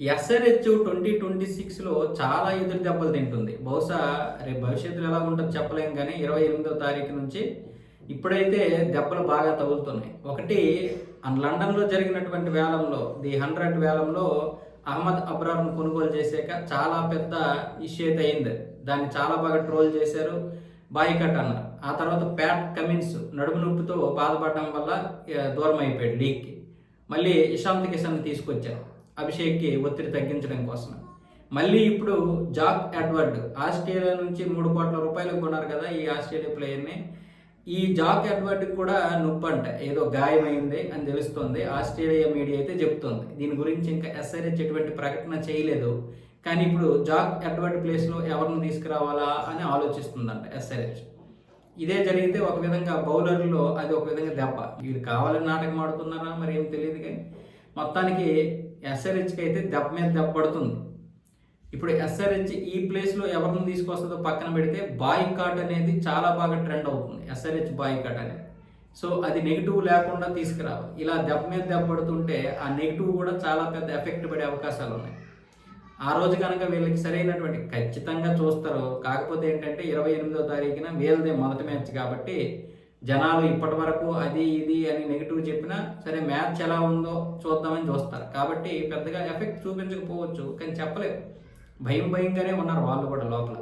SRH 2026లో చాలా ఎదురు దెబ్బలు తింటుంది. బహుశా రేపు భవిష్యత్తులో ఎలా ఉంటుందో చెప్పలేం కానీ 28వ తారీఖు నుంచి ఇప్పుడైతే దెబ్బలు బాగా తగులుతున్నాయి. ఒకటి లండన్‌లో జరిగినటువంటి వేలంలో 100 వేలంలో అహ్మద్ అబ్రార్‌ను కొనుగోలు చేశాక చాలా పెద్ద ఇష్యూ అయితే అయింది. దాన్ని చాలా బాగా ట్రోల్ చేశారు. బాయ్‌కాట్ అన్నారు. ఆ తర్వాత ప్యాట్ కమిన్స్ నడుము నొప్పితో బాధపడడం వల్ల దూరం అయిపోయాడు లీగ్‌కి. మళ్ళీ ఇషాంత్ కిషన్‌ని తీసుకొచ్చారు. అభిషేక్‌కి ఒత్తిడి తగ్గించడం కోసం. మళ్ళీ ఇప్పుడు జాక్ ఎడ్వర్డ్ ఆస్ట్రేలియా నుంచి ₹3,00,00,000 కొన్నారు కదా ఈ ఆస్ట్రేలియా ప్లేయర్‌ని. ఈ జాక్ ఎడ్వర్డ్‌కి కూడా నొప్పంట. ఏదో గాయమైంది అని తెలుస్తోంది. ఆస్ట్రేలియా మీడియా అయితే చెప్తోంది. దీని గురించి ఇంకా ఎస్ఆర్హెచ్ ఎటువంటి ప్రకటన చేయలేదు. కానీ ఇప్పుడు జాక్ ఎడ్వర్డ్ ప్లేస్‌లో ఎవరిని తీసుకురావాలా అని ఆలోచిస్తుందంట ఎస్ఆర్హెచ్. ఇదే జరిగితే ఒక విధంగా బౌలర్‌లో అది ఒక విధంగా దెబ్బ. వీళ్ళు కావాలని నాటకం ఆడుతున్నారా మరి ఏం తెలీదు కానీ మొత్తానికి ఎస్ఆర్హెచ్‌కి అయితే దెబ్బ మీద దెబ్బ పడుతుంది. ఇప్పుడు ఎస్ఆర్హెచ్ ఈ ప్లేస్‌లో ఎవరిని తీసుకొస్తుందో పక్కన పెడితే బాయ్‌కాట్ అనేది చాలా బాగా ట్రెండ్ అవుతుంది. ఎస్ఆర్హెచ్ బాయ్‌కాట్ అనేది. సో అది నెగెటివ్ లేకుండా తీసుకురావాలి. ఇలా దెబ్బ మీద దెబ్బ పడుతుంటే ఆ నెగెటివ్ కూడా చాలా పెద్ద ఎఫెక్ట్ పడే అవకాశాలు ఉన్నాయి. ఆ రోజు కనుక వీళ్ళకి సరైనటువంటి ఖచ్చితంగా చూస్తారు. కాకపోతే ఏంటంటే 28వ తారీఖున వీళ్ళదే మొదటి మ్యాచ్ కాబట్టి జనాలు ఇప్పటి వరకు అది ఇది అని నెగిటివ్ చెప్పినా సరే మ్యాచ్ ఎలా ఉందో చూద్దామని చూస్తారు. కాబట్టి పెద్దగా ఎఫెక్ట్ చూపించకపోవచ్చు కానీ చెప్పలేము. భయంగానే ఉన్నారు వాళ్ళు కూడా లోపల.